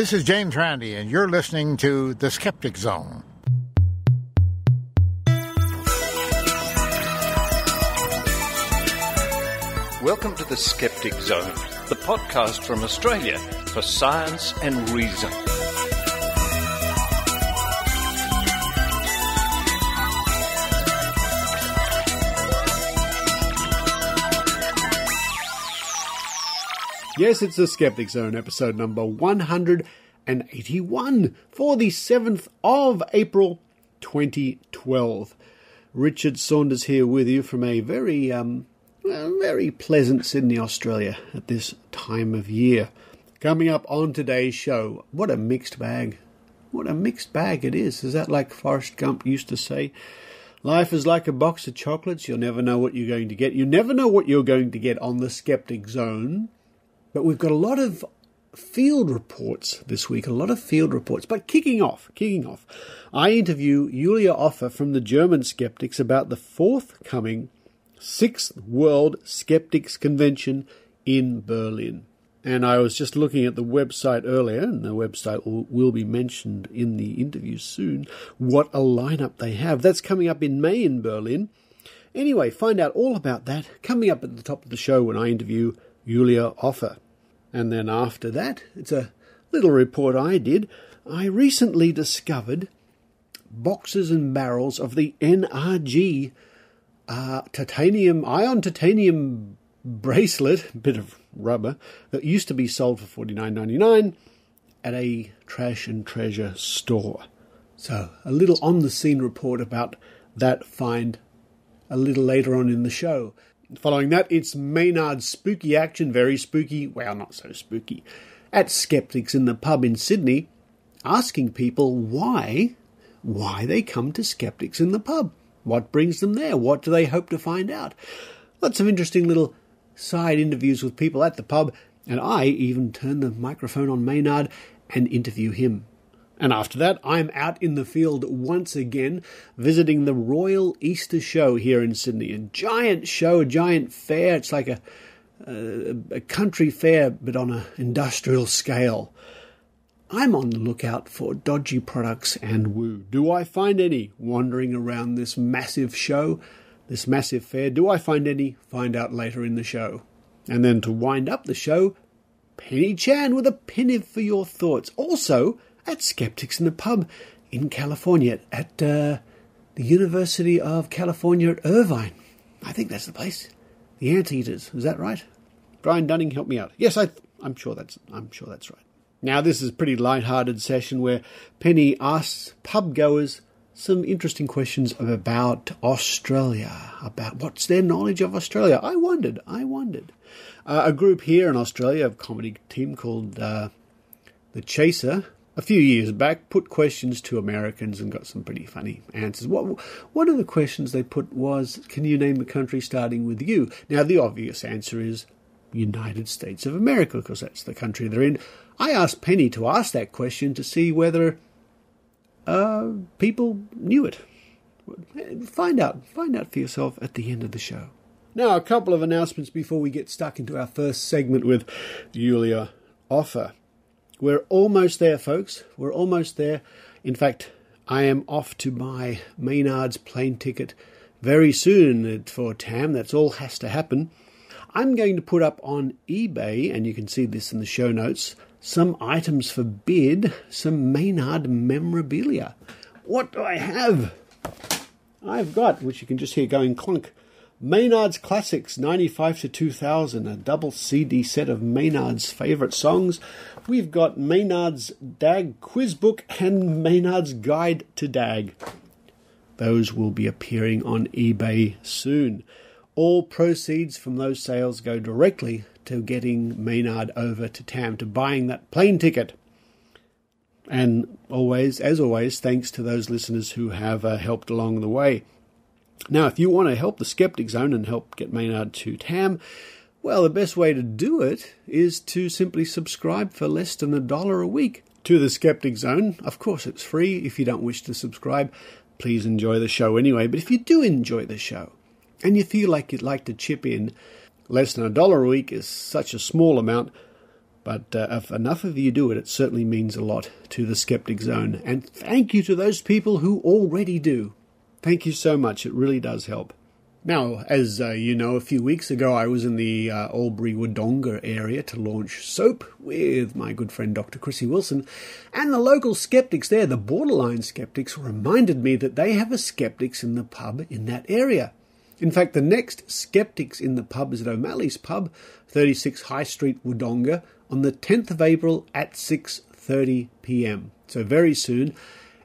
This is James Randi, and you're listening to The Skeptic Zone. Welcome to The Skeptic Zone, the podcast from Australia for science and reason. Yes, it's the Skeptic Zone, episode number 181 for the 7th of April 2012. Richard Saunders here with you from a very pleasant Sydney, Australia at this time of year. Coming up on today's show, what a mixed bag. What a mixed bag it is. Is that like Forrest Gump used to say? Life is like a box of chocolates. You'll never know what you're going to get. You never know what you're going to get on the Skeptic Zone. But we've got a lot of field reports this week, But kicking off, I interview Juliaa Offe from the German Skeptics about the forthcoming 6th World Skeptics Convention in Berlin. And I was just looking at the website earlier, and the website will be mentioned in the interview soon, what a lineup they have. That's coming up in May in Berlin. Anyway, find out all about that coming up at the top of the show when I interview Juliaa Offe. And then after that, it's a little report I did. I recently discovered boxes and barrels of the NRG Titanium Ion bracelet, a bit of rubber, that used to be sold for $49.99 at a trash and treasure store. So a little on-the-scene report about that find a little later on in the show. Following that, it's Maynard's spooky action, very spooky, well, not so spooky, at Skeptics in the Pub in Sydney, asking people why they come to Skeptics in the Pub. What brings them there? What do they hope to find out? Lots of interesting little side interviews with people at the pub, and I even turn the microphone on Maynard and interview him. And after that, I'm out in the field once again, visiting the Royal Easter Show here in Sydney. A giant show, a giant fair. It's like a country fair, but on an industrial scale. I'm on the lookout for dodgy products and woo. Do I find any wandering around this massive show, this massive fair? Do I find any? Find out later in the show. And then to wind up the show, Penny Chan with a penny for your thoughts. Also, at Skeptics in the Pub in California, at the University of California at Irvine. I think that's the place. The Anteaters, is that right? Brian Dunning, help me out. Yes, I'm sure that's right. Now, this is a pretty light-hearted session where Penny asks pub goers some interesting questions about Australia, about what's their knowledge of Australia. I wondered. A group here in Australia, a comedy team called The Chaser, a few years back, put questions to Americans and got some pretty funny answers. One of the questions they put was, can you name a country starting with U? Now, the obvious answer is United States of America, because that's the country they're in. I asked Penny to ask that question to see whether people knew it. Find out for yourself at the end of the show. Now, a couple of announcements before we get stuck into our first segment with Juliaa Offe. We're almost there, folks. We're almost there. In fact, I am off to buy Maynard's plane ticket very soon for TAM. That's all has to happen. I'm going to put up on eBay, and you can see this in the show notes, some items for bid, some Maynard memorabilia. What do I have? I've got, which you can just hear going clunk, Maynard's Classics 95 to 2000, a double CD set of Maynard's favourite songs. We've got Maynard's DAG quiz book and Maynard's Guide to DAG. Those will be appearing on eBay soon. All proceeds from those sales go directly to getting Maynard over to TAM, to buying that plane ticket. And as always, thanks to those listeners who have helped along the way. Now, if you want to help the Skeptic Zone and help get Maynard to TAM, well, the best way to do it is to simply subscribe for less than $1 a week to the Skeptic Zone. Of course, it's free. If you don't wish to subscribe, please enjoy the show anyway. But if you do enjoy the show and you feel like you'd like to chip in, less than $1 a week is such a small amount, But if enough of you do it, it certainly means a lot to the Skeptic Zone. And thank you to those people who already do. Thank you so much. It really does help. Now, as you know, a few weeks ago I was in the Albury-Wodonga area to launch SOAP with my good friend Dr. Chrissy Wilson, and the local skeptics there, the borderline skeptics, reminded me that they have a Skeptics in the Pub in that area. In fact, the next Skeptics in the Pub is at O'Malley's Pub, 36 High Street, Wodonga, on the 10th of April at 6:30 p.m. So very soon.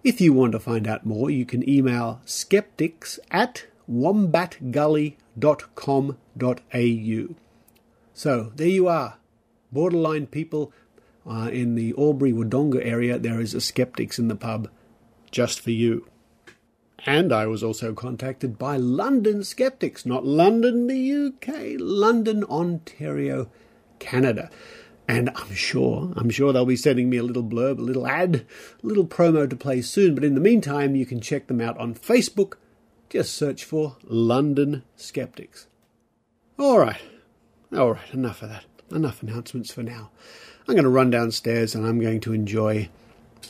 If you want to find out more, you can email skeptics@wombatgully.com.au. So there you are, borderline people in the Albury-Wodonga area. There is a Skeptics in the Pub just for you. And I was also contacted by London Skeptics, not London, the UK, London, Ontario, Canada. And I'm sure they'll be sending me a little blurb, a little ad, a little promo to play soon. But in the meantime, you can check them out on Facebook. Just search for London Skeptics. All right, enough of that. Enough announcements for now. I'm going to run downstairs and I'm going to enjoy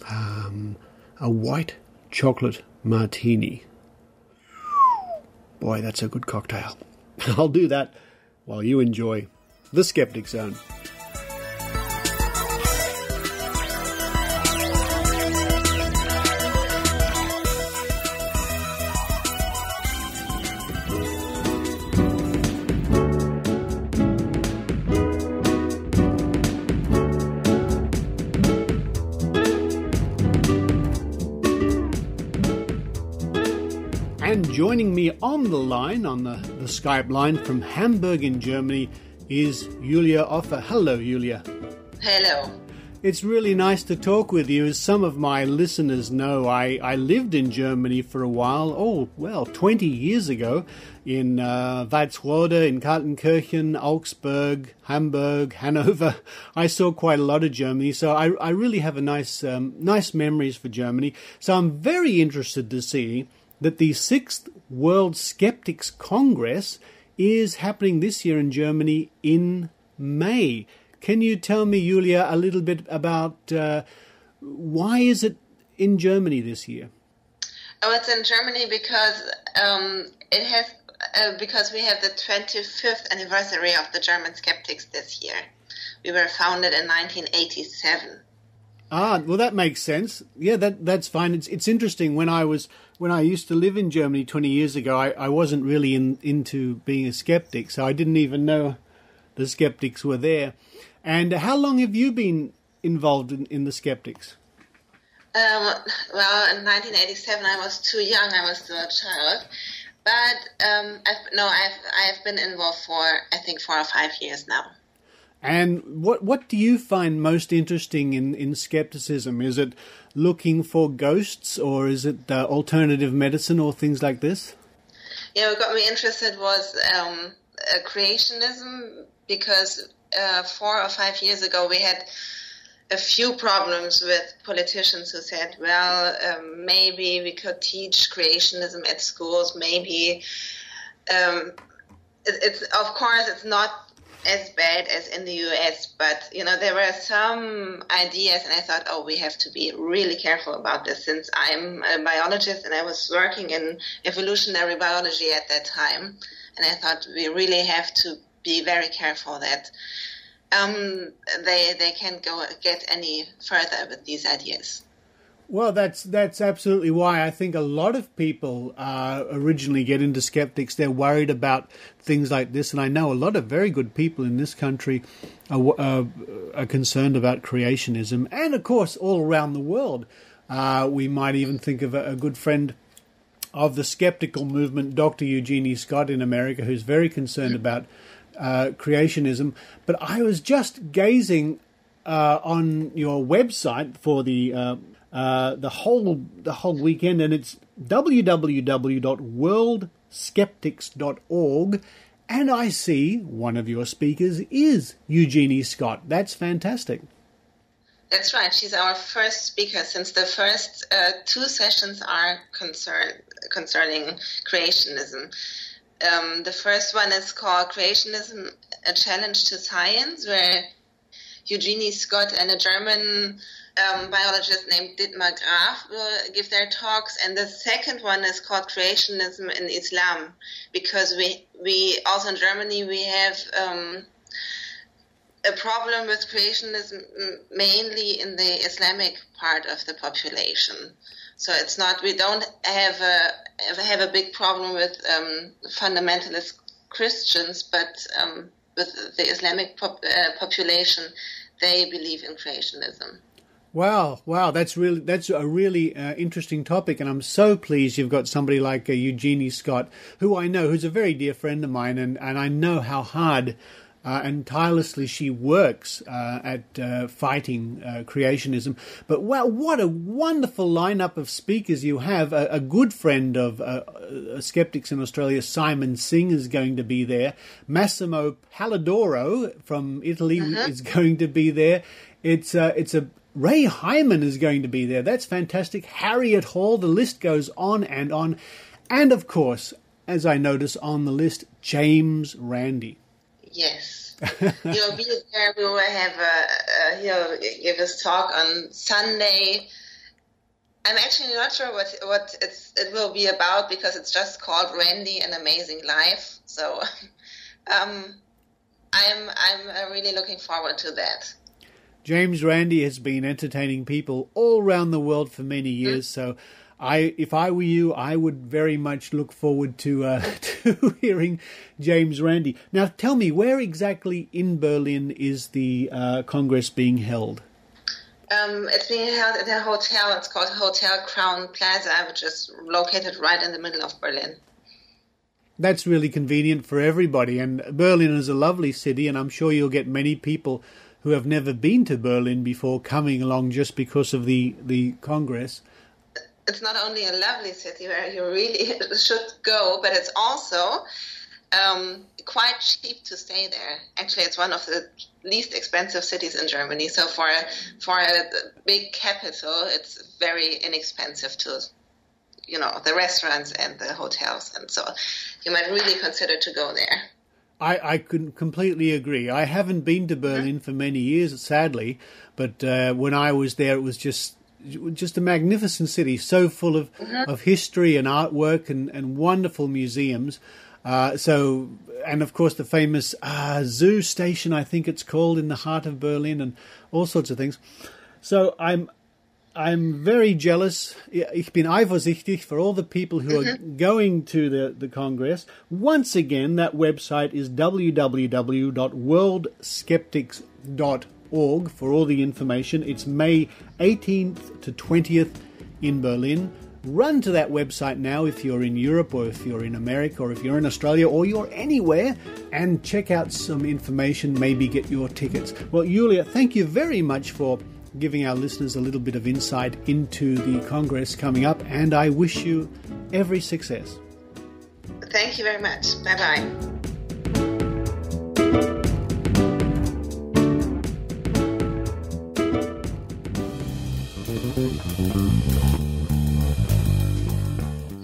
a white chocolate martini. Boy, that's a good cocktail. I'll do that while you enjoy the Skeptic Zone. And joining me on the line, on the Skype line from Hamburg in Germany, is Juliaa Offe. Hello, Julia. Hello. It's really nice to talk with you. As some of my listeners know, I lived in Germany for a while, 20 years ago, in Weizwolde, in Kaltenkirchen, Augsburg, Hamburg, Hanover. I saw quite a lot of Germany, so I really have a nice memories for Germany. So I'm very interested to see that the 6th World Skeptics Congress is happening this year in Germany in May. Can you tell me, Julia, a little bit about why is it in Germany this year? Oh, it's in Germany because because we have the 25th anniversary of the German Skeptics this year. We were founded in 1987. Ah, well, that makes sense. Yeah, that's fine. It's interesting. When I used to live in Germany 20 years ago, I wasn't really into being a skeptic, so I didn't even know the skeptics were there. And how long have you been involved in the skeptics? Well, in 1987 I was too young. I was still a child, but I've been involved for I think 4 or 5 years now. And what do you find most interesting in skepticism? Is it looking for ghosts, or is it alternative medicine or things like this? Yeah, what got me interested was creationism, because 4 or 5 years ago we had a few problems with politicians who said, well, maybe we could teach creationism at schools, maybe. It's not as bad as in the US, but there were some ideas, and I thought, we have to be really careful about this, since I'm a biologist and I was working in evolutionary biology at that time, and I thought we really have to be very careful that they can't get any further with these ideas. Well, that's absolutely why I think a lot of people originally get into skeptics. They're worried about things like this, and I know a lot of very good people in this country are concerned about creationism, and of course all around the world. We might even think of a good friend of the skeptical movement, Dr. Eugenie Scott in America, who's very concerned about creationism. But I was just gazing on your website for the whole weekend, and it's www.worldskeptics.org, and I see one of your speakers is Eugenie Scott. That's fantastic. That's right. She's our first speaker, since the first 2 sessions are concerning creationism. The first one is called Creationism, A Challenge to Science, where Eugenie Scott and a German biologist named Dietmar Graf will give their talks. And the second one is called Creationism in Islam, because we also in Germany, we have a problem with creationism mainly in the Islamic part of the population. So it's not, we don't have a big problem with fundamentalist Christians, but with the Islamic population, they believe in creationism. Wow, that's a really interesting topic, and I'm so pleased you've got somebody like Eugenie Scott, who I know, who's a very dear friend of mine, and I know how hard and tirelessly she works at fighting creationism. But wow, what a wonderful lineup of speakers you have. A good friend of skeptics in Australia, Simon Singh, is going to be there. Massimo Palladoro from Italy is going to be there. It's a Ray Hyman is going to be there. That's fantastic. Harriet Hall, the list goes on. And of course, as I notice on the list, James Randi. Yes. He'll be there. We will have he'll give his talk on Sunday. I'm actually not sure what it will be about, because it's just called Randy, An Amazing Life. So I'm really looking forward to that. James Randi has been entertaining people all around the world for many years, so if I were you, I would very much look forward to hearing James Randi. Now, tell me, where exactly in Berlin is the Congress being held? It's being held at a hotel. It's called Hotel Crown Plaza, which is located right in the middle of Berlin. That's really convenient for everybody, and Berlin is a lovely city, and I'm sure you'll get many people who have never been to Berlin before coming along just because of the Congress. It's not only a lovely city where you really should go, but it's also quite cheap to stay there. Actually, it's one of the least expensive cities in Germany. So for a big capital, it's very inexpensive to, the restaurants and the hotels. And so you might really consider to go there. I could completely agree. I haven't been to Berlin for many years, sadly, but when I was there, it was just a magnificent city, so full of history and artwork and wonderful museums. And of course the famous zoo station, I think it's called, in the heart of Berlin, and all sorts of things. So I'm very jealous. Ich bin eifersüchtig for all the people who are going to the Congress. Once again, that website is www.worldskeptics.org for all the information. It's May 18th to 20th in Berlin. Run to that website now if you're in Europe, or if you're in America, or if you're in Australia, or you're anywhere, and check out some information, maybe get your tickets. Well, Julia, thank you very much for giving our listeners a little bit of insight into the Congress coming up, and I wish you every success. Thank you very much. Bye-bye.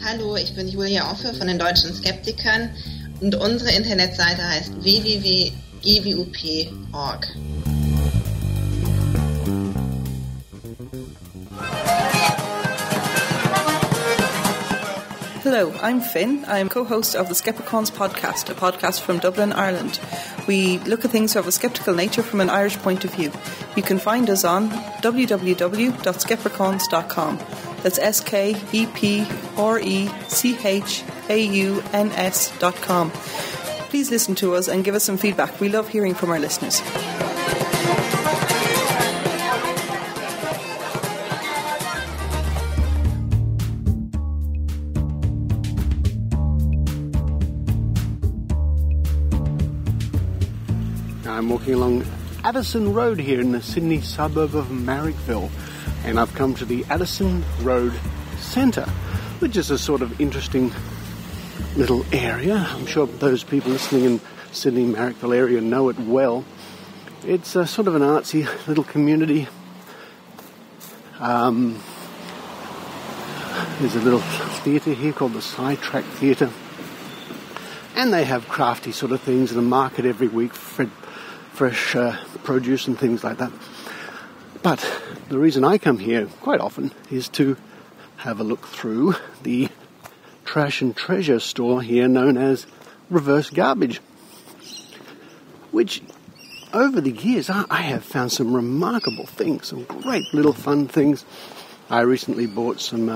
Hallo, ich bin Juliaa Offe von den Deutschen Skeptikern und unsere Internetseite heißt www.gwup.org. Hello, I'm Finn. I'm co-host of the Skepticons podcast, a podcast from Dublin, Ireland. We look at things of a skeptical nature from an Irish point of view. You can find us on www.skepticons.com. That's SKEPRECHAUNS.com. Please listen to us and give us some feedback. We love hearing from our listeners. I'm walking along Addison Road here in the Sydney suburb of Marrickville, and I've come to the Addison Road Centre, which is a sort of interesting little area. I'm sure those people listening in Sydney Marrickville area know it well. It's a sort of an artsy little community. There's a little theatre here called the Sidetrack Theatre, and they have crafty sort of things in the market every week. fresh produce and things like that. But the reason I come here quite often is to have a look through the trash and treasure store here known as Reverse Garbage, which over the years I have found some remarkable things, some great little fun things. I recently bought some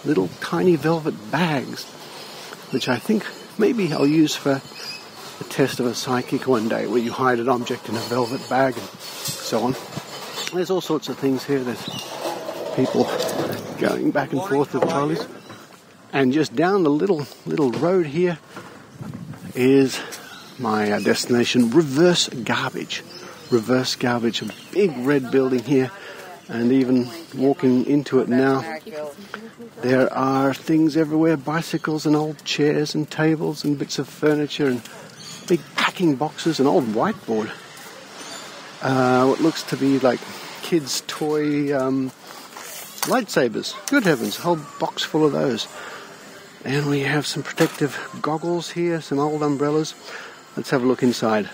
little tiny velvet bags, which I think maybe I'll use for a test of a psychic one day, where you hide an object in a velvet bag and so on. There's all sorts of things here. There's people going back and forth with trolleys. And just down the little road here is my destination, Reverse Garbage. Reverse Garbage, a big red building here. And even walking into it now, there are things everywhere, bicycles and old chairs and tables and bits of furniture and big packing boxes, an old whiteboard. What looks to be like kids' toy lightsabers. Good heavens, a whole box full of those. And we have some protective goggles here, some old umbrellas. Let's have a look inside.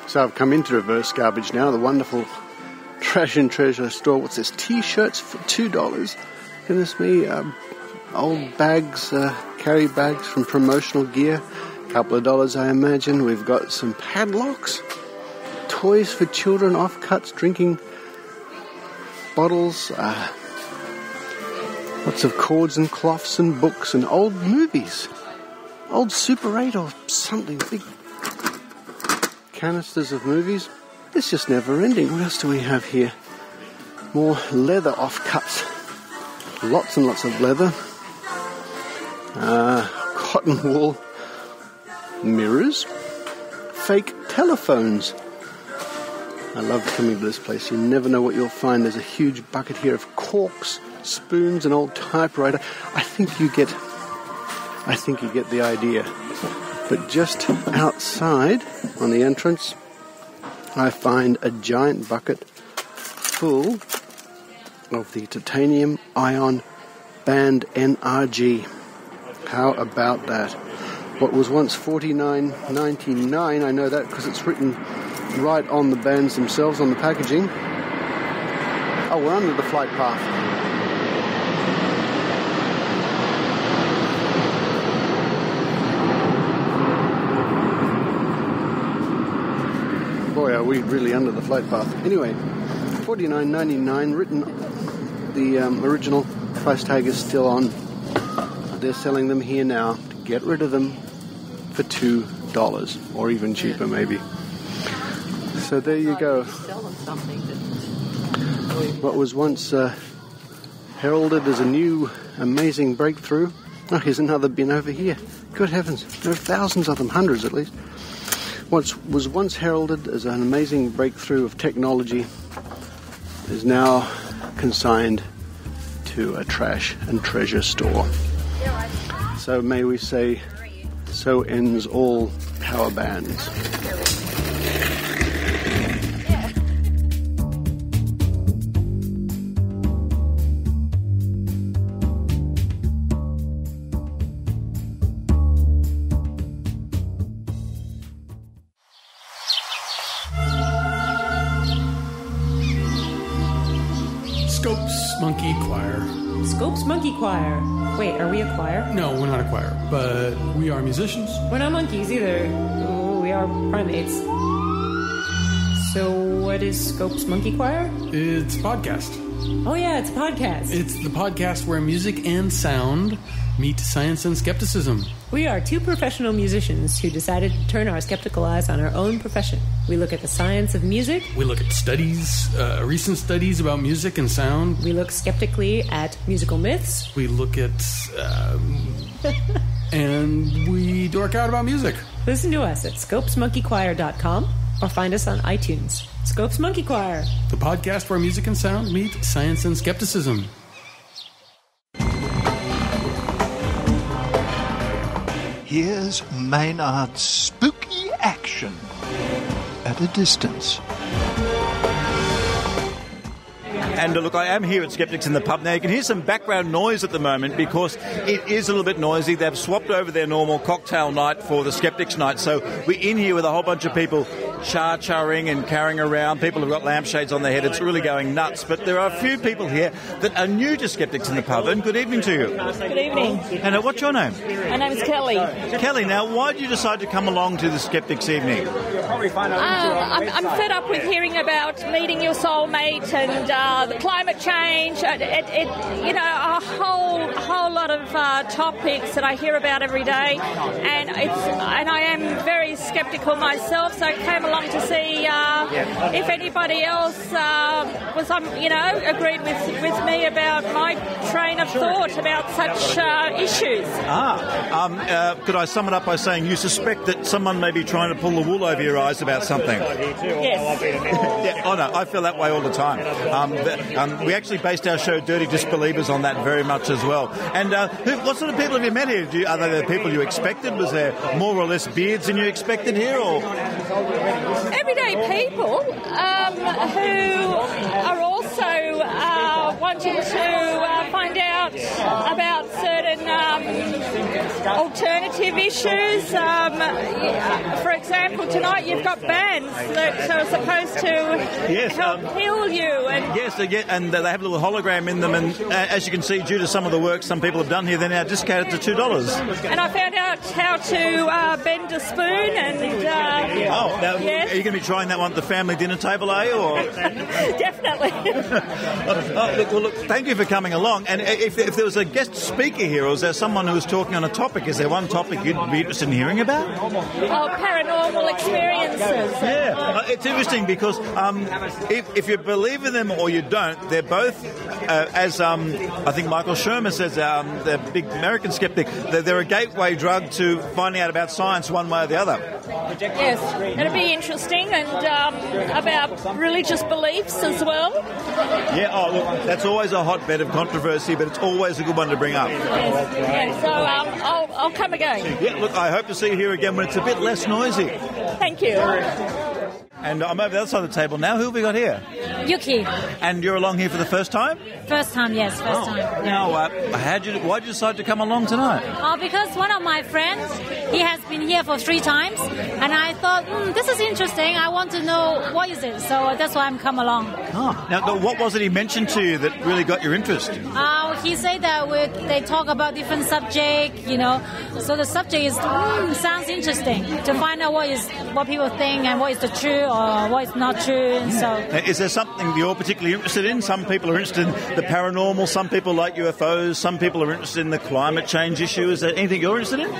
So I've come into Reverse Garbage now, the wonderful trash and treasure store. What's this? T-shirts for $2. Goodness me. Old bags, carry bags from promotional gear. A couple of dollars, I imagine. We've got some padlocks, toys for children, offcuts, drinking bottles, lots of cords and cloths and books and old movies. Old Super 8 or something, big canisters of movies. It's just never ending. What else do we have here? More leather offcuts. Lots and lots of leather. Cotton wool mirrors. Fake telephones. I love coming to this place. You never know what you'll find. There's a huge bucket here of corks, spoons, an old typewriter. I think you get the idea. But just outside, on the entrance, I find a giant bucket full of the Titanium Ion Band NRG. How about that? What was once $49.99, I know that because it's written right on the bands themselves, on the packaging. Oh, we're under the flight path. Boy, are we really under the flight path. Anyway, $49.99 written. The original price tag is still on. They're selling them here now to get rid of them for $2 or even cheaper maybe. So there you go. What was once heralded as a new amazing breakthrough. Oh, here's another bin over here. Good heavens, there are thousands of them, hundreds at least. What was once heralded as an amazing breakthrough of technology is now consigned to a trash and treasure store. So may we say, so ends all power bands. Monkey Choir. Scopes Monkey Choir. Wait, are we a choir? No, we're not a choir, but we are musicians. We're not monkeys either. Oh, we are primates. So what is Scopes Monkey Choir? It's a podcast. Oh yeah, it's a podcast. It's the podcast where music and sound meet science and skepticism. We are two professional musicians who decided to turn our skeptical eyes on our own profession. We look at the science of music. We look at studies, recent studies about music and sound. We look skeptically at musical myths. We look at, and we dork out about music. Listen to us at scopesmonkeychoir.com or find us on iTunes. Scopes Monkey Choir. The podcast where music and sound meet science and skepticism. Here's Maynard's spooky action at a distance. And look, I am here at Skeptics in the Pub. Now, you can hear some background noise at the moment because it is a little bit noisy. They've swapped over their normal cocktail night for the Skeptics night. So we're in here with a whole bunch of people char-charring and carrying around. People have got lampshades on their head. It's really going nuts. But there are a few people here that are new to Skeptics in the Pub. And good evening to you. Good evening. And what's your name? My name is Kelly. Kelly, now, why did you decide to come along to the Skeptics evening? I'm fed up with hearing about meeting your soulmate and the climate change. A whole lot of topics that I hear about every day, and I am very sceptical myself. So I came along to see if anybody else was, agreed with me about my train of thought about such issues. Could I sum it up by saying you suspect that someone may be trying to pull the wool over your eyes about something? Yes. Yeah, oh no, I feel that way all the time. We actually based our show Dirty Disbelievers on that very much as well. And what sort of people have you met here? Are they the people you expected? Was there more or less beards than you expected here? Or everyday people who are also wanting to find out about certain alternative issues. For example, tonight you've got bands that are supposed to help heal you. And they have a little hologram in them. And as you can see, due to some of the work some people have done here, they're now discounted to $2. And I found out how to bend a spoon. And now, yes. Are you going to be trying that one at the family dinner table, Or definitely. Look, thank you for coming along. And if there was a guest speaker here, or is there someone who's talking on a topic? Is there one topic you'd be interested in hearing about? Paranormal experiences. Yeah, it's interesting because if you believe in them or you don't, they're both, as I think Michael Shermer says, the big American skeptic, they're a gateway drug to finding out about science one way or the other. Yes, it'll be interesting, and about religious beliefs as well. Yeah, look, that's always a hotbed of controversy, but it's always a good one to bring up. Yes. So I'll come again. Yeah, look, I hope to see you here again when it's a bit less noisy. Thank you. And I'm over the other side of the table now. Who have we got here? Yuki. And you're along here for the first time? First time, yes, first time. Now, why did you decide to come along tonight? Because one of my friends, he has been here for 3 times, and I thought, this is interesting. I want to know what is it, so that's why I'm come along. Now, what was it he mentioned to you that really got your interest? He said that they talk about different subjects, so the subject is sounds interesting to find out what people think and what is the truth or what is not true. And so, is there something you're particularly interested in? Some people are interested in the paranormal, some people like UFOs, some people are interested in the climate change issue. Is there anything you're interested in?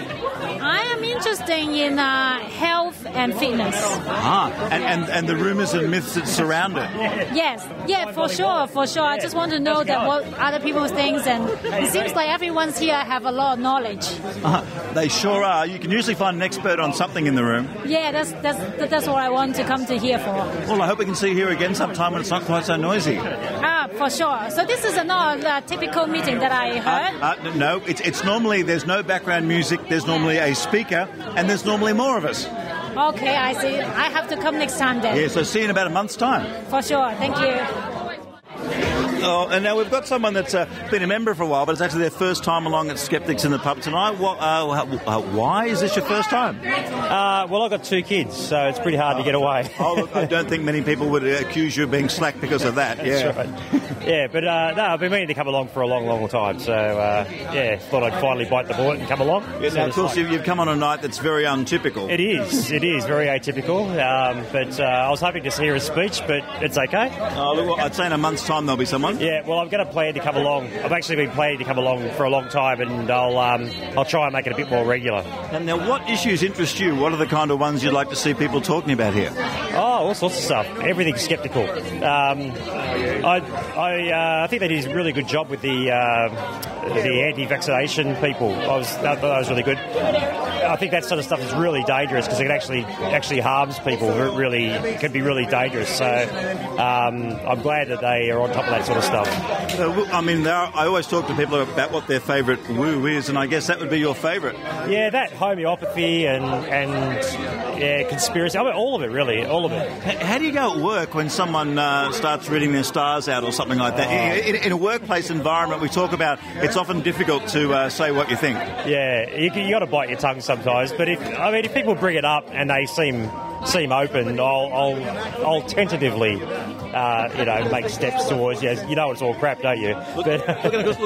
I am interested in health and fitness. And the rumours and myths that surround it. Yes, for sure. I just want to know that what other people think, and it seems like everyone's here have a lot of knowledge. They sure are. You can usually find an expert on something in the room. Yeah, that's what I want to come to here for. Well, I hope we can see you here again sometime when it's not quite so noisy. For sure. So this is not a typical meeting that I heard? No, it's normally, there's no background music, there's normally a speaker, and there's normally more of us. Okay, I see. I have to come next time then. Yeah, so see you in about a month's time. For sure. Thank you. And now we've got someone that's been a member for a while, but it's actually their first time along at Skeptics in the Pub tonight. Why is this your first time? Well, I've got 2 kids, so it's pretty hard to get away. Look, I don't think many people would accuse you of being slack because of that. Yeah. That's right. Yeah, but I've been meaning to come along for a long, long time, so thought I'd finally bite the bullet and come along. Yeah, now, of course, you've come on a night that's very untypical. It is very atypical, but I was hoping to hear a speech, but it's okay. Look, I'd say in a month's time there'll be someone. Yeah, well, I've got a plan to come along. I've actually been planning to come along for a long time, and I'll try and make it a bit more regular. And now, what issues interest you? What are the kind of ones you'd like to see people talking about here? All sorts of stuff. Everything's sceptical. I think they did a really good job with the anti-vaccination people. I thought that was really good. I think that sort of stuff is really dangerous because it actually harms people. It can be really dangerous. So I'm glad that they are on top of that sort of stuff. I mean, I always talk to people about what their favourite woo is, and I guess that would be your favourite. Yeah, that homeopathy and conspiracy. I mean, all of it, really, all of it. How do you go at work when someone starts reading their stars out or something like that? In a workplace environment, we talk about it's often difficult to say what you think. Yeah, you got to bite your tongue sometimes. But if people bring it up and they seem open, I'll tentatively, make steps towards. You know, it's all crap, don't you? Look,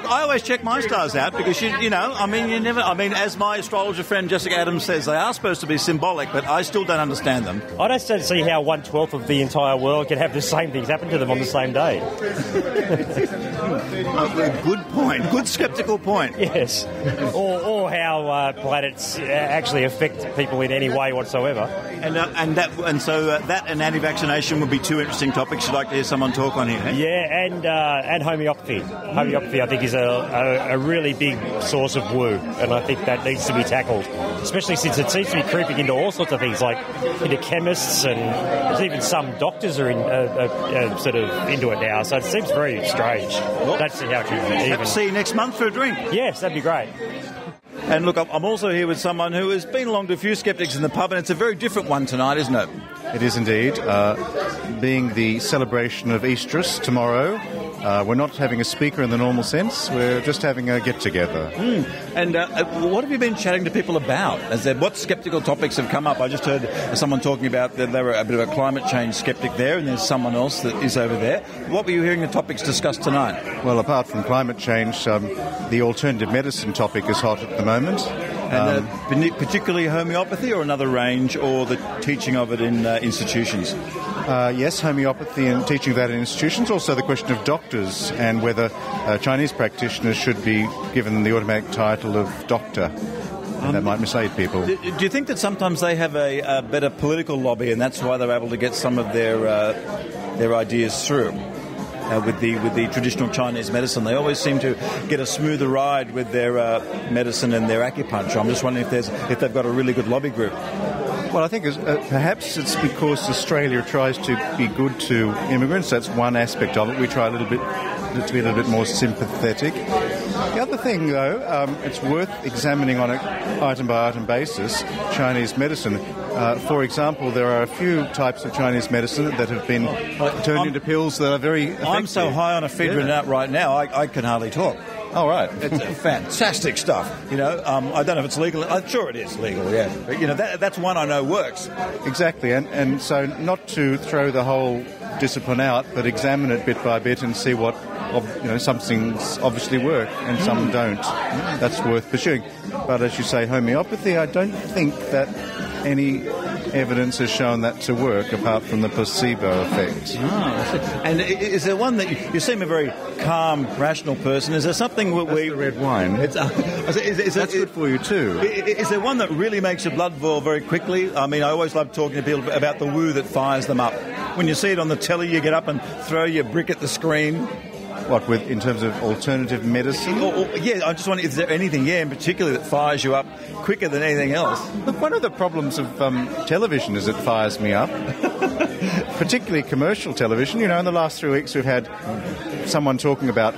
I always check my stars out because you never. I mean, as my astrologer friend Jessica Adams says, they are supposed to be symbolic, but I still don't understand them. I don't see how 1/12 of the entire world can have the same things happen to them on the same day. Good point. Good sceptical point. Yes. Or how planets actually affect people in any way whatsoever. So that and anti-vaccination would be two interesting topics you'd like to hear someone talk on here. Yeah, and homeopathy. Homeopathy, I think, is a really big source of woo, and I think that needs to be tackled, especially since it seems to be creeping into all sorts of things, like into chemists, and there's even some doctors are sort of into it now. So it seems very strange. That's how it can even. See you next month for a drink. Yes, that'd be great. And look, I'm also here with someone who has been along to a few skeptics in the pub, and it's a very different one tonight, isn't it? It is indeed. Being the celebration of Easter tomorrow, we're not having a speaker in the normal sense. We're just having a get-together. And what have you been chatting to people about? What sceptical topics have come up? I just heard someone talking about that they were a bit of a climate change skeptic there, and there's someone else that is over there. What were you hearing the topics discussed tonight? Well, apart from climate change, the alternative medicine topic is hot at the moment. And particularly homeopathy or another range, or the teaching of it in institutions? Yes, homeopathy and teaching that in institutions. Also the question of doctors and whether Chinese practitioners should be given the automatic title of doctor. And that might mislead people. Do you think that sometimes they have a better political lobby, and that's why they're able to get some of their ideas through? With the traditional Chinese medicine, they always seem to get a smoother ride with their medicine and their acupuncture. I'm just wondering if they've got a really good lobby group. Well, I think perhaps it's because Australia tries to be good to immigrants. That's one aspect of it. We try to be a little bit more sympathetic. The other thing, though, it's worth examining on an item-by-item basis Chinese medicine. For example, there are a few types of Chinese medicine that have been turned into pills that are very effective. I'm so high on ephedrine out right now, I can hardly talk. Oh, right. It's fantastic stuff. I don't know if it's legal. I'm sure it is legal, yeah. But, that's one I know works. Exactly. And so not to throw the whole discipline out, but examine it bit by bit and see what, some things obviously work and some don't. That's worth pursuing. But as you say, homeopathy, I don't think that any evidence has shown that to work apart from the placebo effect. And is there one that you seem a very calm, rational person? Is there something That's the red wine. That's good for you too. Is there one that really makes your blood boil very quickly? I mean, I always love talking to people about the woo that fires them up. When you see it on the telly, you get up and throw your brick at the screen. What, in terms of alternative medicine? Yeah, I just wonder, is there anything, in particular that fires you up quicker than anything else? Look, one of the problems of television is it fires me up, particularly commercial television. In the last 3 weeks we've had someone talking about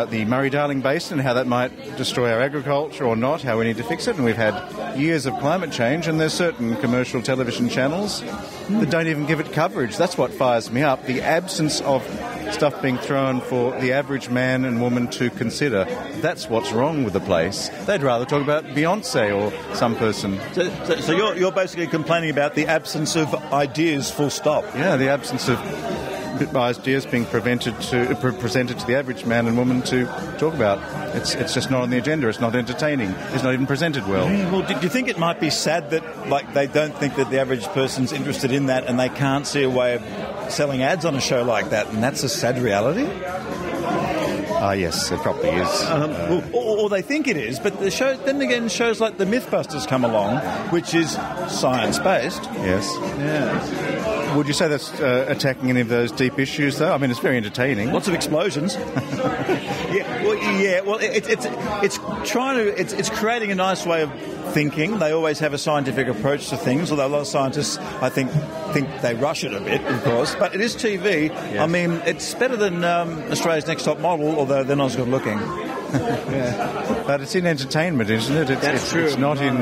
the Murray-Darling Basin and how that might destroy our agriculture or not, how we need to fix it. And we've had years of climate change, and there's certain commercial television channels that don't even give it coverage. That's what fires me up, the absence of stuff being thrown for the average man and woman to consider. That's what's wrong with the place. They'd rather talk about Beyonce or some person. So you're basically complaining about the absence of ideas, full stop. Yeah, the absence of ideas being presented to the average man and woman to talk about. It's just not on the agenda. It's not entertaining. It's not even presented well. Well, do you think it might be sad that they don't think that the average person's interested in that, and they can't see a way of selling ads on a show like that, and that's a sad reality? Yes, it probably is. Or they think it is, but then again, shows like the Mythbusters come along, which is science-based. Yes. Yeah. Would you say that's attacking any of those deep issues, though? I mean, it's very entertaining. Lots of explosions. It's creating a nice way of thinking. They always have a scientific approach to things, although a lot of scientists, I think they rush it a bit, of course. But it is TV. Yes. I mean, it's better than Australia's Next Top Model, although they're not as good looking. Yeah. But it's in entertainment, isn't it? That's true. It's not in...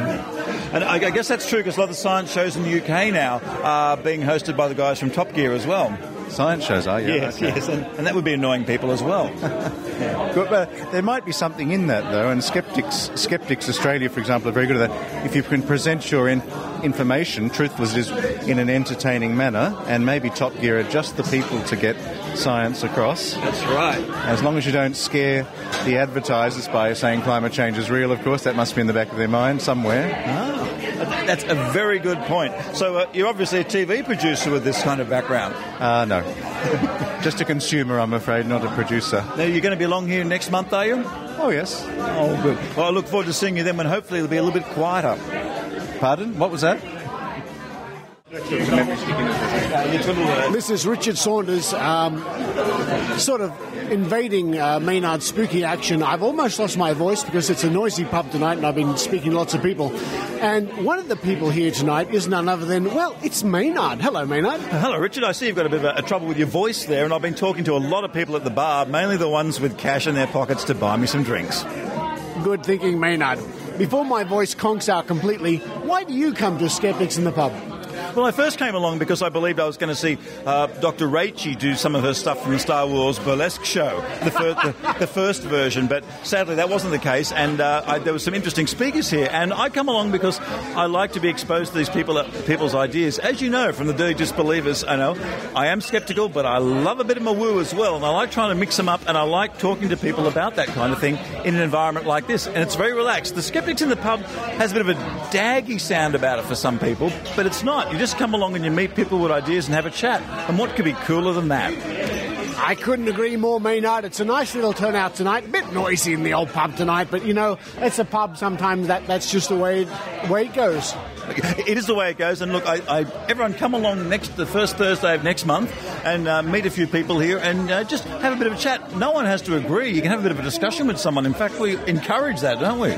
And I guess that's true because a lot of the science shows in the UK now are being hosted by the guys from Top Gear as well. Science shows are, yeah. Yes, okay. Yes, and that would be annoying people as well. Good, but there might be something in that, though, and Skeptics Australia, for example, are very good at that. If you can present your information, truthful as it is, in an entertaining manner, and maybe Top Gear are just the people to get science across. That's right. As long as you don't scare the advertisers by saying climate change is real, of course, that must be in the back of their mind somewhere. That's a very good point. So you're obviously a TV producer with this kind of background. No. Just a consumer, I'm afraid, not a producer. Now, you're going to be along here next month, are you? Oh, yes. Oh, good. Well, I look forward to seeing you then when hopefully it'll be a little bit quieter. Pardon? What was that? This is Richard Saunders, sort of invading Maynard's spooky action. I've almost lost my voice because it's a noisy pub tonight and I've been speaking to lots of people. And one of the people here tonight is none other than, well, it's Maynard. Hello, Maynard. Hello, Richard. I see you've got a bit of a trouble with your voice there, and I've been talking to a lot of people at the bar, mainly the ones with cash in their pockets to buy me some drinks. Good thinking, Maynard. Before my voice conks out completely, why do you come to Skeptics in the Pub? Well, I first came along because I believed I was going to see Dr. Raichi do some of her stuff from the Star Wars burlesque show, the first version, but sadly that wasn't the case, and there were some interesting speakers here, and I come along because I like to be exposed to these people's ideas. As you know from the Dirty Disbelievers, I know I am sceptical, but I love a bit of my woo as well, and I like trying to mix them up, and I like talking to people about that kind of thing in an environment like this, and it's very relaxed. The Skeptics in the Pub has a bit of a daggy sound about it for some people, but it's not. You just come along and you meet people with ideas and have a chat. And what could be cooler than that? I couldn't agree more, Maynard. It's a nice little turnout tonight. A bit noisy in the old pub tonight, but, you know, it's a pub. Sometimes that's just the way it goes. It is the way it goes. And look, everyone come along the first Thursday of next month and meet a few people here and just have a bit of a chat. No one has to agree. You can have a bit of a discussion with someone. In fact, we encourage that, don't we?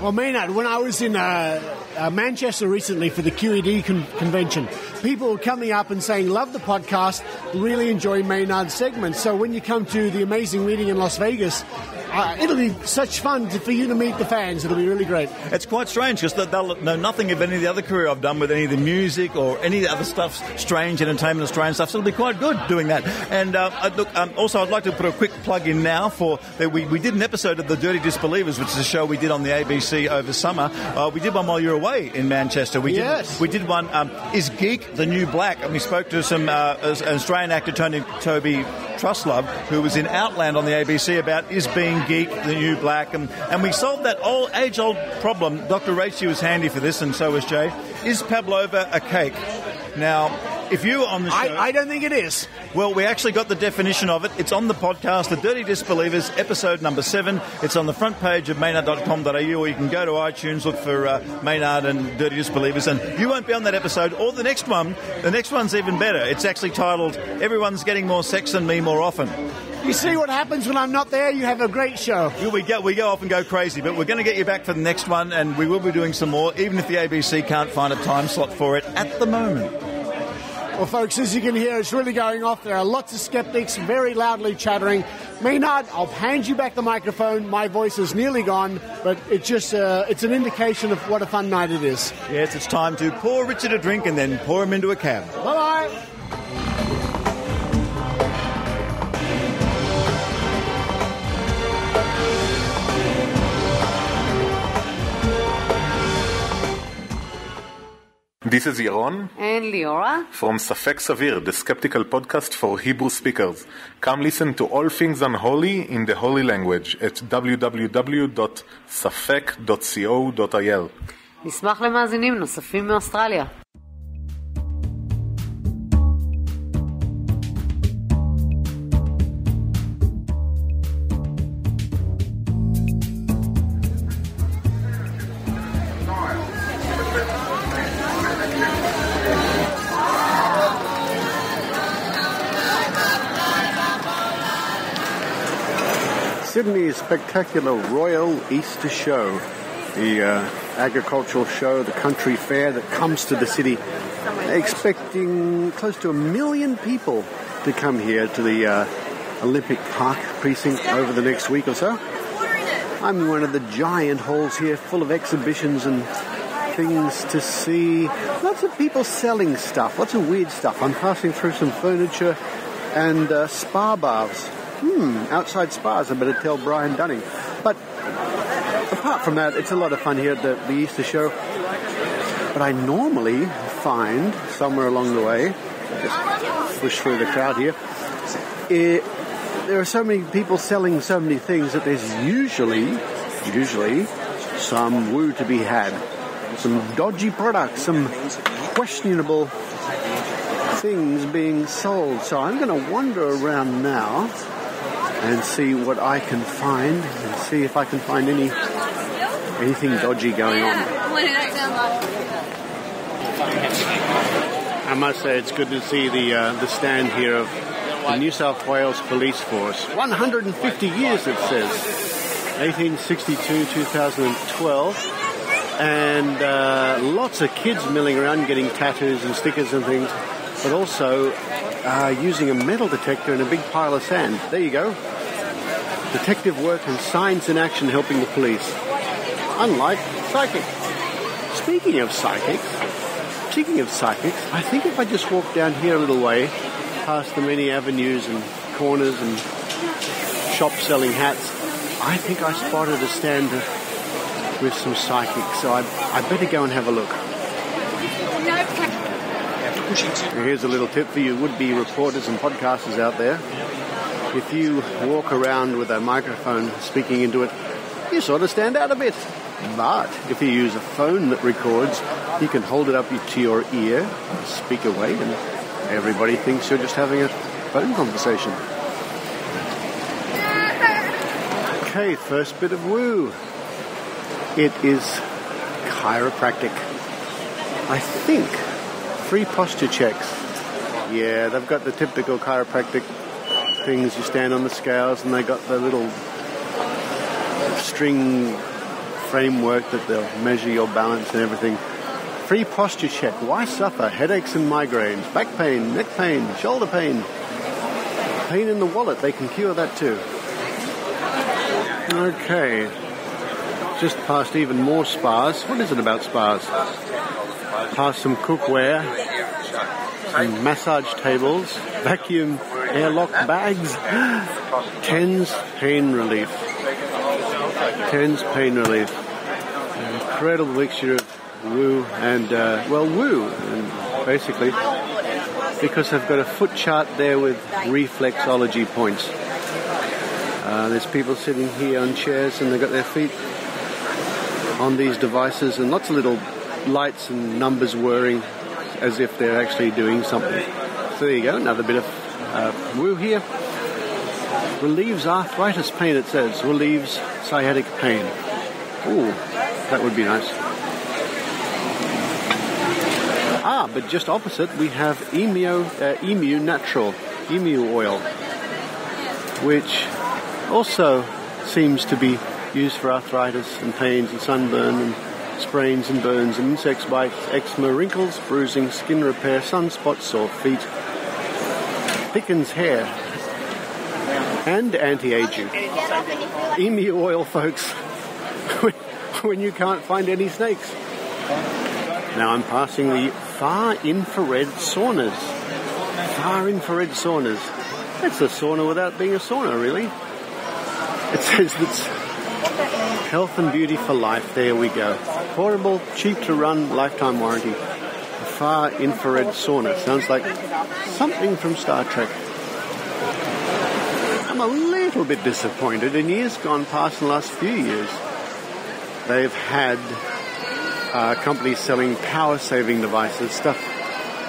Well, Maynard, when I was in Manchester recently for the QED convention, people were coming up and saying, love the podcast, really enjoy Maynard's segments. So when you come to the amazing meeting in Las Vegas, it'll be such fun for you to meet the fans. It'll be really great. It's quite strange because they'll know nothing of any of the other career I've done with any of the music or any of the other stuff, strange entertainment, Australian stuff. So it'll be quite good doing that. And also I'd like to put a quick plug in now for we did an episode of The Dirty Disbelievers, which is a show we did on the ABC over summer. We did one while you were away in Manchester. We did one, Is Geek the New Black? And we spoke to some an Australian actor, Toby Truslove, who was in Outland on the ABC about is being geek the new black, and we solved that age-old problem. Dr. Raichi was handy for this, and so was Jay. Is pavlova a cake? Now, if you were on the show... I don't think it is. Well, we actually got the definition of it. It's on the podcast, The Dirty Disbelievers, episode number 7. It's on the front page of maynard.com.au, or you can go to iTunes, look for Maynard and Dirty Disbelievers, and you won't be on that episode. Or the next one. The next one's even better. It's actually titled, Everyone's Getting More Sex Than Me More Often. You see what happens when I'm not there? You have a great show. We go off and go crazy, but we're going to get you back for the next one, and we will be doing some more, even if the ABC can't find a time slot for it at the moment. Well, folks, as you can hear, it's really going off. There are lots of skeptics very loudly chattering. Maynard, I'll hand you back the microphone. My voice is nearly gone, but it's just it's an indication of what a fun night it is. Yes, it's time to pour Richard a drink and then pour him into a cab. Bye-bye. This is Yaron and Liora from Safek Savir, the skeptical podcast for Hebrew speakers. Come listen to all things unholy in the holy language at www.safek.co.il. נשמח למאזינים נוספים מאוסטרליה. Sydney's spectacular Royal Easter Show, the agricultural show, the country fair that comes to the city, expecting close to 1 million people to come here to the Olympic Park precinct over the next week or so. I'm in one of the giant halls here full of exhibitions and things to see. Lots of people selling stuff, lots of weird stuff. I'm passing through some furniture and spa baths. Outside spas, I better tell Brian Dunning. But apart from that, it's a lot of fun here at the Easter show. But I normally find somewhere along the way, just push through the crowd here, there are so many people selling so many things that there's usually some woo to be had. Some dodgy products, some questionable things being sold. So I'm going to wander around now and see what I can find and see if I can find anything dodgy going on. I must say it's good to see the stand here of the New South Wales Police Force. 150 years, it says. 1862, 2012. And lots of kids milling around getting tattoos and stickers and things, but also using a metal detector and a big pile of sand. There you go. Detective work and science in action helping the police. Unlike psychics. Speaking of psychics, I think if I just walk down here a little way, past the many avenues and corners and shops selling hats, I think I spotted a stand with some psychics, so I better go and have a look. Here's a little tip for you would-be reporters and podcasters out there. If you walk around with a microphone speaking into it, you sort of stand out a bit. But if you use a phone that records, you can hold it up to your ear, speak away, and everybody thinks you're just having a phone conversation. Okay, first bit of woo. It is chiropractic. I think free posture checks. Yeah, they've got the typical chiropractic things. You stand on the scales and they got the little string framework that they'll measure your balance and everything. Free posture check. Why suffer headaches and migraines, back pain, neck pain, shoulder pain, pain in the wallet? They can cure that too. Okay. Just past even more spas. What is it about spas? Past some cookware, some massage tables, vacuum airlock bags, TENS pain relief. TENS pain relief. An incredible mixture of woo and, woo. And basically, because I've got a foot chart there with reflexology points. There's people sitting here on chairs and they've got their feet on these devices and lots of little lights and numbers whirring as if they're actually doing something. So there you go, another bit of woo here. Relieves arthritis pain, it says. Relieves sciatic pain. Ooh, that would be nice. But just opposite we have Emu Natural, emu oil, which also seems to be used for arthritis and pains and sunburn and sprains and burns and insect bites, eczema, wrinkles, bruising, skin repair, sunspots, sore feet, thickens hair, and anti-aging. Emu oil, folks, when you can't find any snakes. Now I'm passing the far infrared saunas. Far infrared saunas. That's a sauna without being a sauna, really. It says it's health and beauty for life. There we go. Portable, cheap to run, lifetime warranty. A far infrared sauna. Sounds like something from Star Trek. I'm a little bit disappointed. In years gone past, in the last few years, they've had companies selling power-saving devices, stuff,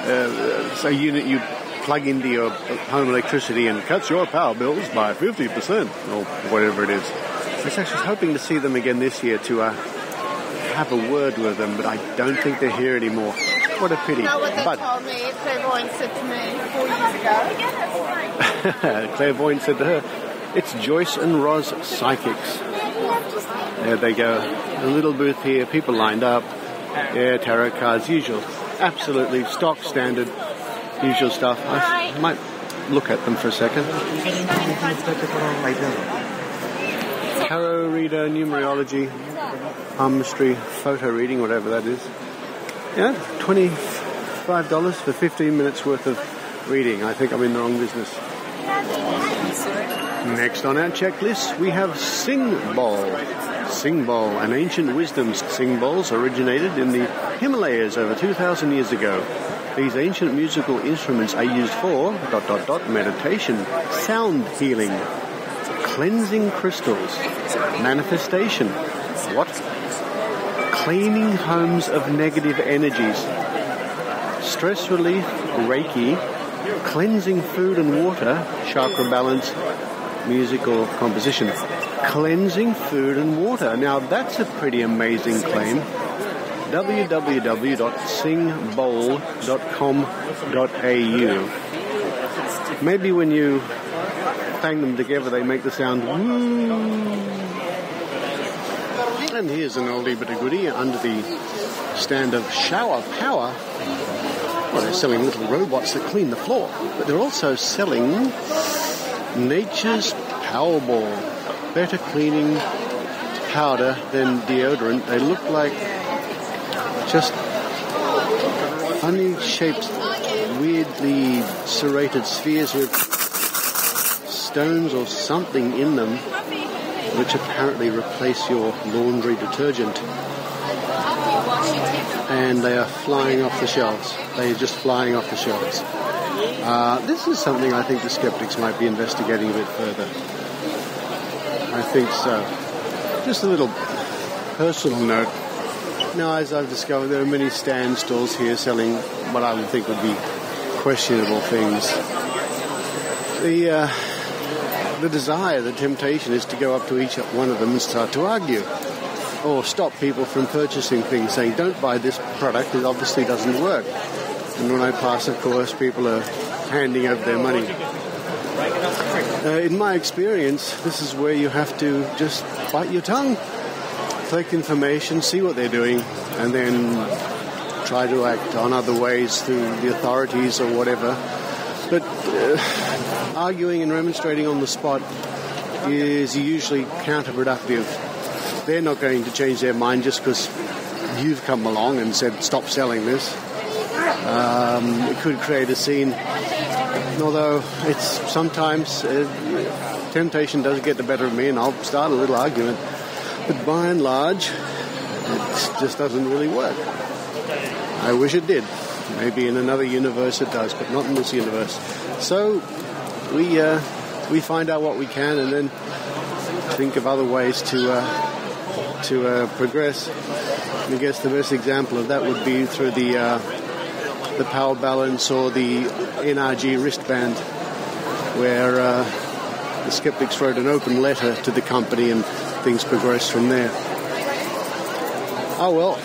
a unit you plug into your home electricity and cuts your power bills by 50%, or whatever it is. I was actually hoping to see them again this year to have a word with them, but I don't think they're here anymore. What a pity. You know what they told me? Clairvoyant said to me 4 years ago. Clairvoyant said to her, It's Joyce and Roz Psychics. There they go. A little booth here, people lined up. Yeah, tarot cards, usual. Absolutely stock, standard, usual stuff. I might look at them for a second. Tarot reader, numerology, palmistry, photo reading, whatever that is. Yeah, $25 for 15 minutes worth of reading. I think I'm in the wrong business. Next on our checklist, we have Sing Bowl. Sing Bowl, an ancient wisdom. Sing bowls originated in the Himalayas over 2,000 years ago. These ancient musical instruments are used for ... meditation, sound healing, cleansing crystals, manifestation. What? Cleaning homes of negative energies, stress relief, Reiki, cleansing food and water, chakra balance, musical composition. Cleansing food and water. Now that's a pretty amazing claim. www.singbowl.com.au. Maybe when you bang them together they make the sound woo. And here's an oldie but a goodie under the stand of Shower Power. Well, they're selling little robots that clean the floor, but they're also selling Nature's Powerball. Better cleaning powder than deodorant. They look like just funny-shaped, weirdly serrated spheres with stones or something in them, which apparently replace your laundry detergent. And they are flying off the shelves. They are just flying off the shelves. This is something I think the skeptics might be investigating a bit further. I think so. Just a little personal note. Now, as I've discovered, there are many stand stalls here selling what I would think would be questionable things. The desire, the temptation is to go up to each one of them and start to argue. Or stop people from purchasing things, saying, don't buy this product, it obviously doesn't work. And when I pass, of course, people are handing over their money. In my experience, this is where you have to just bite your tongue, collect information, see what they're doing, and then try to act on other ways through the authorities or whatever. But arguing and remonstrating on the spot is usually counterproductive. They're not going to change their mind just because you've come along and said, stop selling this. It could create a scene. Although it's sometimes temptation does get the better of me and I'll start a little argument. But by and large, it just doesn't really work. I wish it did. Maybe in another universe it does, but not in this universe. So we find out what we can and then think of other ways to progress. I guess the best example of that would be through the power balance or the NRG wristband, where the skeptics wrote an open letter to the company and things progressed from there. Oh well,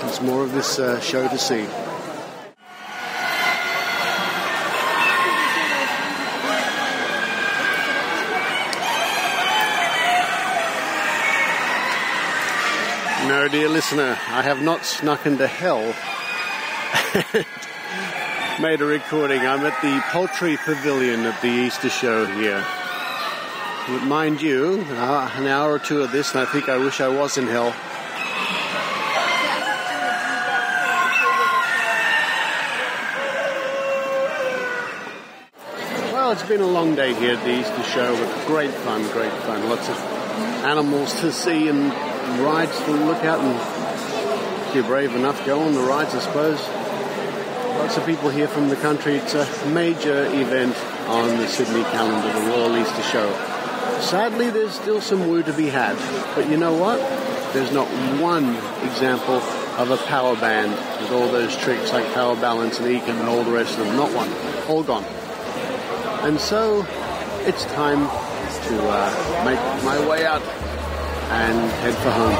there's more of this show to see. No, dear listener, I have not snuck into hell and made a recording. I'm at the Poultry Pavilion at the Easter show here. But mind you, an hour or two of this, and I think I wish I was in hell. Well, it's been a long day here at the Easter show, but great fun. Lots of animals to see and rides to look at, and if you're brave enough, go on the rides, I suppose. Lots of people here from the country. It's a major event on the Sydney calendar, the Royal Easter Show. Sadly, there's still some woo to be had. But you know what? There's not one example of a power band with all those tricks like power balance and Ekin and all the rest of them. Not one. All gone. And so, it's time to make my way out and head for home.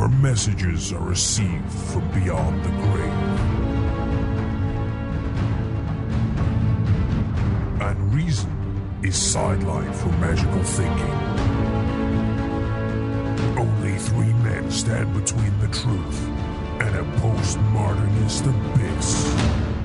Your messages are received from beyond the grave. And reason is sidelined for magical thinking. Only 3 men stand between the truth and a postmodernist abyss.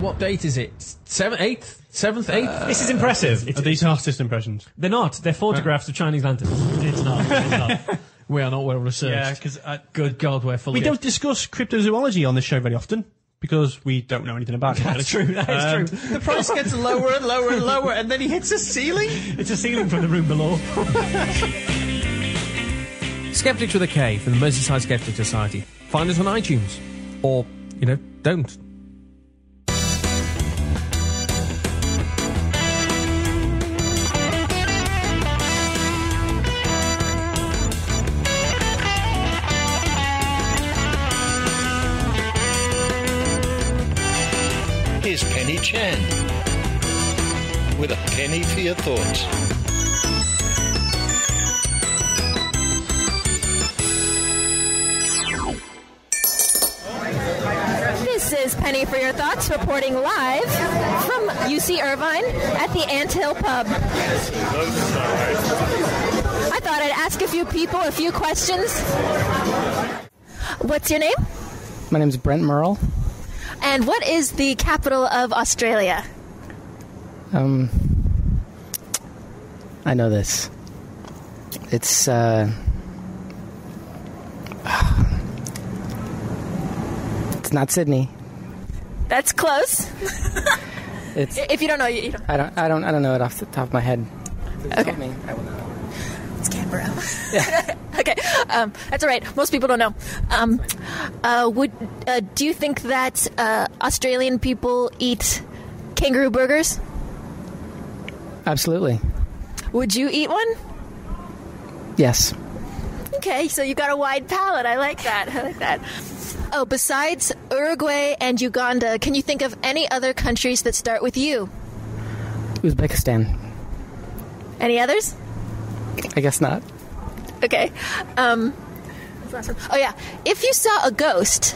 What date is it? 7th, 8th? 7th, 8th? This is impressive. Are these artist impressions? They're not. They're photographs of Chinese lanterns. It's not. We are not well researched. Yeah, because good God, we're full. We don't discuss cryptozoology on this show very often because we don't know anything about it. That's true. That is true. The price gets lower and lower and lower, and then he hits a ceiling. It's a ceiling from the room below. Skeptics with a K from the Merseyside Skeptic Society. Find us on iTunes, or don't. Here's Penny Chan with a penny for your thoughts. This is Penny for Your Thoughts, reporting live from UC Irvine at the Anthill Pub. I thought I'd ask a few people a few questions. What's your name? My name's Brent Merle. And what is the capital of Australia? I know this. It's, it's not Sydney. That's close. It's. If you don't know, you don't. I don't know it off the top of my head. Okay. I will know. It's Canberra. Yeah. Okay. That's all right. Most people don't know. Do you think that Australian people eat kangaroo burgers? Absolutely. Would you eat one? Yes. Okay, so you got a wide palate. I like that. Oh, besides Uruguay and Uganda, can you think of any other countries that start with U? Uzbekistan. Any others? I guess not. Okay. Oh, yeah. If you saw a ghost,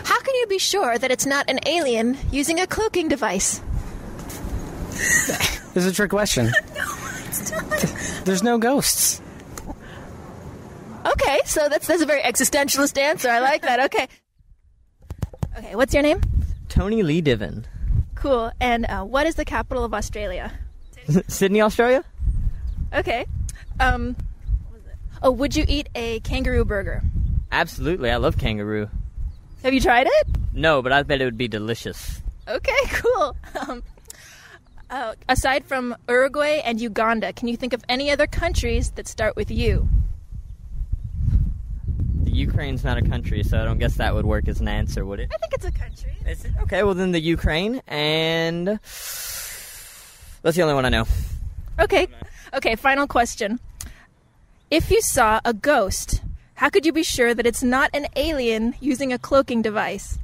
how can you be sure that it's not an alien using a cloaking device? This is a trick question. No, it's not. There's no ghosts. Okay, so that's a very existentialist answer. I like that. Okay. Okay, what's your name? Tony Lee Diven. Cool. And what is the capital of Australia? Sydney, Australia? Okay. Would you eat a kangaroo burger? Absolutely, I love kangaroo. Have you tried it? No, but I bet it would be delicious. Okay, cool. Aside from Uruguay and Uganda, can you think of any other countries that start with U? The Ukraine's not a country, so I don't guess that would work as an answer, would it? I think it's a country. Is it? Okay, well then the Ukraine, and that's the only one I know. Okay, final question. If you saw a ghost, how could you be sure that it's not an alien using a cloaking device?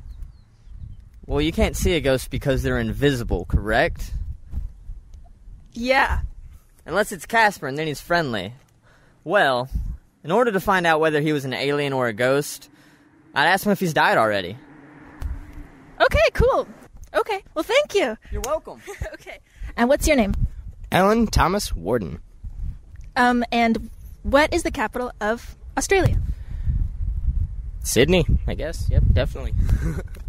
Well, you can't see a ghost because they're invisible, correct? Yeah. Unless it's Casper, and then he's friendly. Well, in order to find out whether he was an alien or a ghost, I'd ask him if he's died already. Okay, cool. Okay, well, thank you. You're welcome. Okay. And what's your name? Alan Thomas Warden. And what is the capital of Australia? Sydney, I guess. Yep, definitely.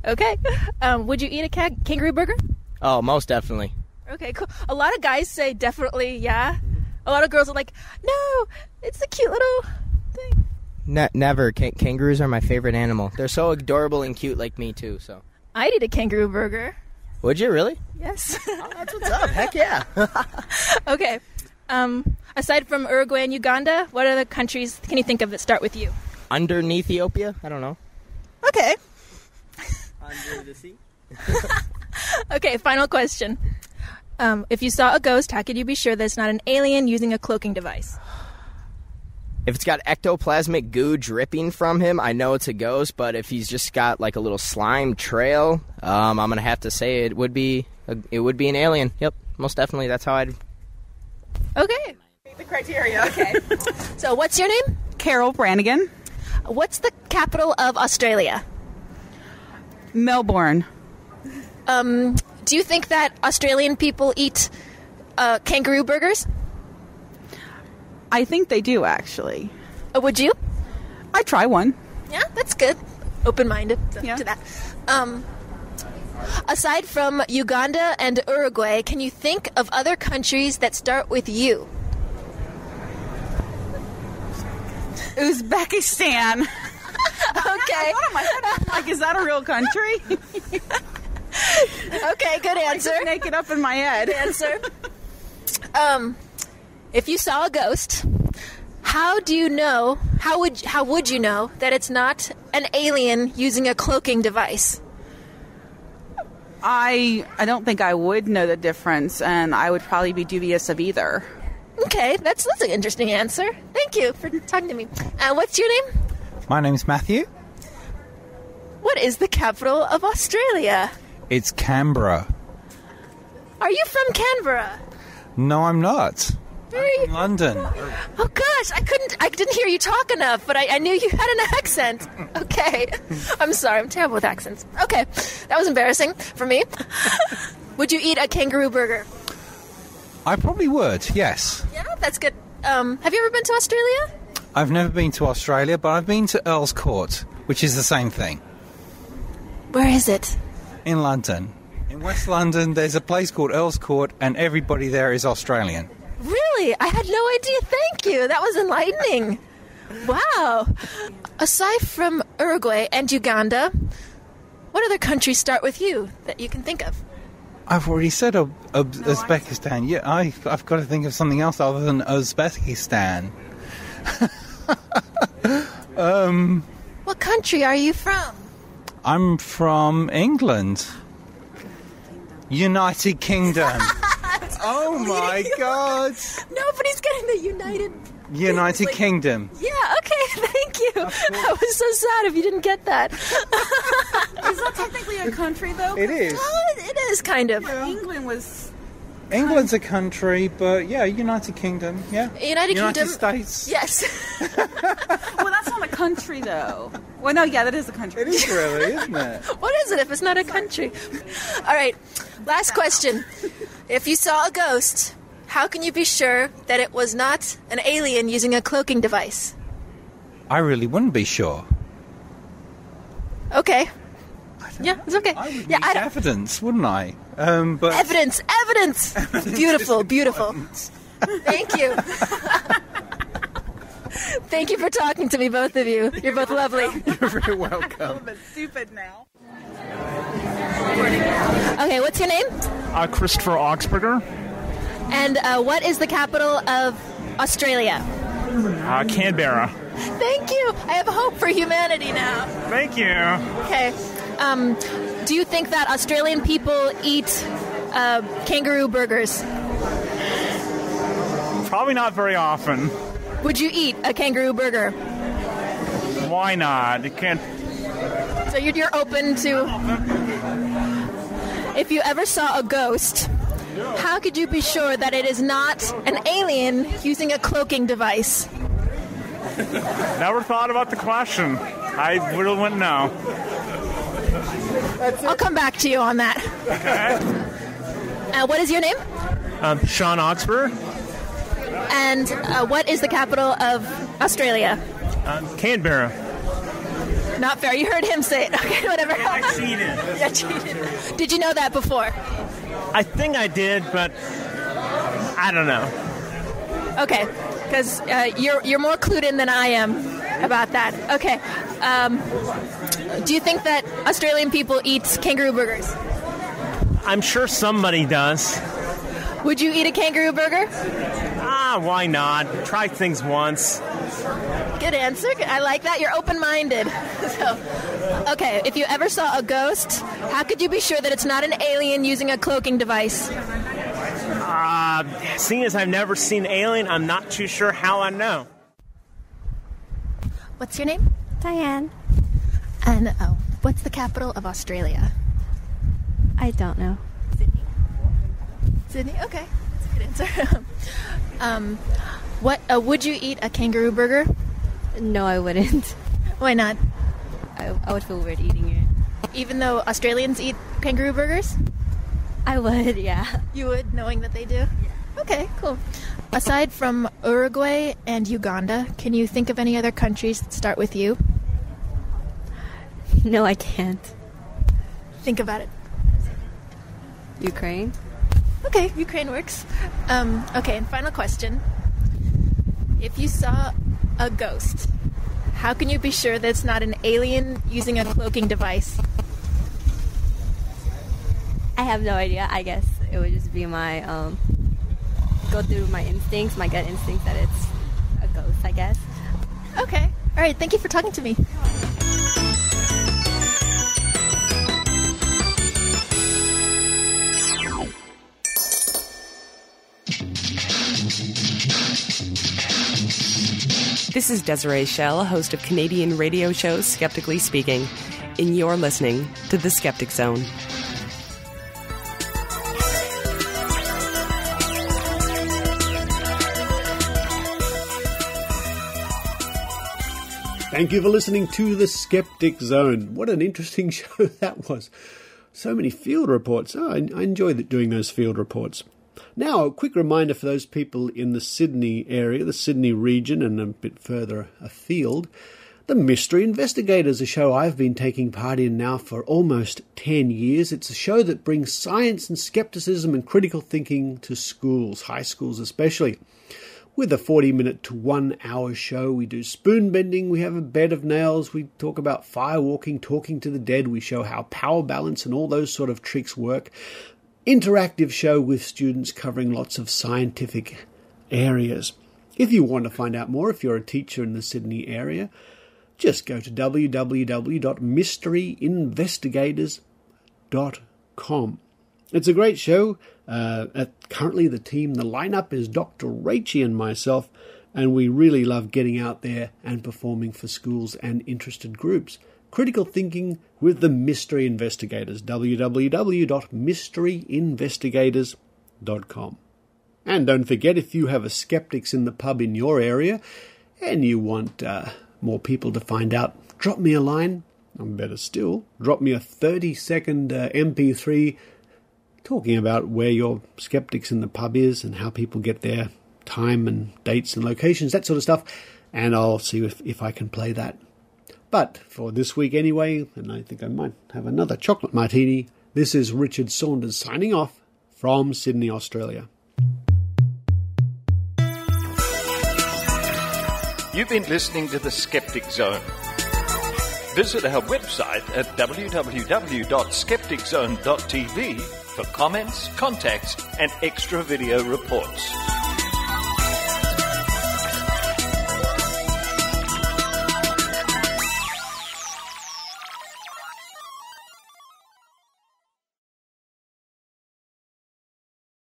Okay. Would you eat a kangaroo burger? Oh, most definitely. Okay, cool. A lot of guys say definitely, yeah. A lot of girls are like, no, it's a cute little thing. Never. Kangaroos are my favorite animal. They're so adorable and cute like me, too, so. I'd eat a kangaroo burger. Would you, really? Yes. Oh, that's what's up. Heck yeah. Okay. Aside from Uruguay and Uganda, what other countries can you think of that start with U? Underneath Ethiopia? I don't know. Okay. Under the sea? Okay, final question. If you saw a ghost, how could you be sure that it's not an alien using a cloaking device? If it's got ectoplasmic goo dripping from him, I know it's a ghost, but if he's just got like a little slime trail, I'm going to have to say it would be an alien. Yep, most definitely. That's how I'd... Okay. The criteria. Okay. So what's your name? Carol Brannigan. What's the capital of Australia? Melbourne. Do you think that Australian people eat kangaroo burgers? I think they do, actually. Would you? I'd try one. Yeah, that's good. Open-minded to that. Aside from Uganda and Uruguay, can you think of other countries that start with U? Uzbekistan. Okay. Like, is that a real country? Okay, good answer. I just make it up in my head. Good answer. If you saw a ghost, how would you know that it's not an alien using a cloaking device? I don't think I would know the difference, and I would probably be dubious of either. Okay, that's an interesting answer. Thank you for talking to me. What's your name? My name's Matthew. What is the capital of Australia? It's Canberra. Are you from Canberra? No, I'm not. I'm from London. Oh gosh, I didn't hear you talk enough, but I knew you had an accent. Okay. I'm sorry, I'm terrible with accents. Okay, that was embarrassing for me. Would you eat a kangaroo burger? I probably would, yes. Yeah, that's good. Have you ever been to Australia? I've never been to Australia, but I've been to Earl's Court, which is the same thing. Where is it? In London. In West London, there's a place called Earl's Court, and everybody there is Australian. Really? I had no idea. Thank you. That was enlightening. Wow. Aside from Uruguay and Uganda, what other countries start with U that you can think of? I've already said Uzbekistan. Yeah, I've got to think of something else other than Uzbekistan. What country are you from? I'm from England. United Kingdom. Oh my God! Nobody's getting the United Kingdom. Yeah, okay, thank you. I was so sad if you didn't get that. Is that technically a country, though? It is. Well, it is, kind of. Yeah. England was... England's a country, but yeah, United Kingdom, yeah. United States. Yes. Well, that's not a country, though. Well, no, yeah, that is a country. It is really, isn't it? What is it if it's not a country? All right, last question. If you saw a ghost, how can you be sure that it was not an alien using a cloaking device? I really wouldn't be sure. Okay. Yeah, it's okay. I would need evidence, wouldn't I? But Evidence! Beautiful. Thank you. Thank you for talking to me, both of you. You're both lovely. You're very welcome. I'm stupid now. Okay, what's your name? Christopher Augsburger. And what is the capital of Australia? Canberra. Thank you. I have hope for humanity now. Thank you. Okay. Do you think that Australian people eat kangaroo burgers? Probably not very often. Would you eat a kangaroo burger? Why not? You can't. So you're open to... If you ever saw a ghost, how could you be sure that it is not an alien using a cloaking device? Never thought about the question. I really wouldn't know. I'll come back to you on that. Okay. What is your name? Sean Oxford. And what is the capital of Australia? Canberra. Not fair. You heard him say it. Okay, whatever. I cheated. Yeah, cheated. Did you know that before? I think I did, but I don't know. Okay, because you're more clued in than I am about that. Okay. Do you think that Australian people eat kangaroo burgers? I'm sure somebody does. Would you eat a kangaroo burger? Why not? Try things once. Good answer. I like that. You're open-minded. So, okay, if you ever saw a ghost, how could you be sure that it's not an alien using a cloaking device? Seeing as I've never seen an alien, I'm not too sure how I know. What's your name? Diane. And what's the capital of Australia? I don't know. Sydney? Okay. That's a good answer. Would you eat a kangaroo burger? No, I wouldn't. Why not? I would feel weird eating it. Even though Australians eat kangaroo burgers? I would, yeah. You would, knowing that they do? Yeah. Okay, cool. Aside from Uruguay and Uganda, can you think of any other countries that start with U? No, I can't. Think about it. Ukraine? Okay, Ukraine works. Okay, and final question. If you saw a ghost, how can you be sure that it's not an alien using a cloaking device? I have no idea. I guess it would just be my, go through my instincts, my gut instincts that it's a ghost, I guess. Okay. All right, thank you for talking to me. This is Desiree Schell, host of Canadian radio show Skeptically Speaking, and you're listening to The Skeptic Zone. Thank you for listening to The Skeptic Zone. What an interesting show that was. So many field reports. I enjoy doing those field reports. Now, a quick reminder for those people in the Sydney area, the Sydney region, and a bit further afield, The Mystery Investigators, a show I've been taking part in now for almost 10 years. It's a show that brings science and skepticism and critical thinking to schools, high schools especially. With a 40-minute to 1 hour show, we do spoon bending, we have a bed of nails, we talk about firewalking, talking to the dead, we show how power balance and all those sort of tricks work. Interactive show with students covering lots of scientific areas. If you want to find out more, if you're a teacher in the Sydney area, just go to www.mysteryinvestigators.com. It's a great show. Currently the lineup is Dr. Rachie and myself, and we really love getting out there and performing for schools and interested groups. Critical Thinking with the Mystery Investigators, www.mysteryinvestigators.com. And don't forget, if you have a Skeptics in the Pub in your area and you want more people to find out, drop me a line, or better still, drop me a 30-second MP3 talking about where your Skeptics in the Pub is and how people get there, time and dates and locations, that sort of stuff, and I'll see if I can play that. But for this week anyway, and I think I might have another chocolate martini, this is Richard Saunders signing off from Sydney, Australia. You've been listening to The Skeptic Zone. Visit our website at www.skepticzone.tv for comments, contacts, and extra video reports.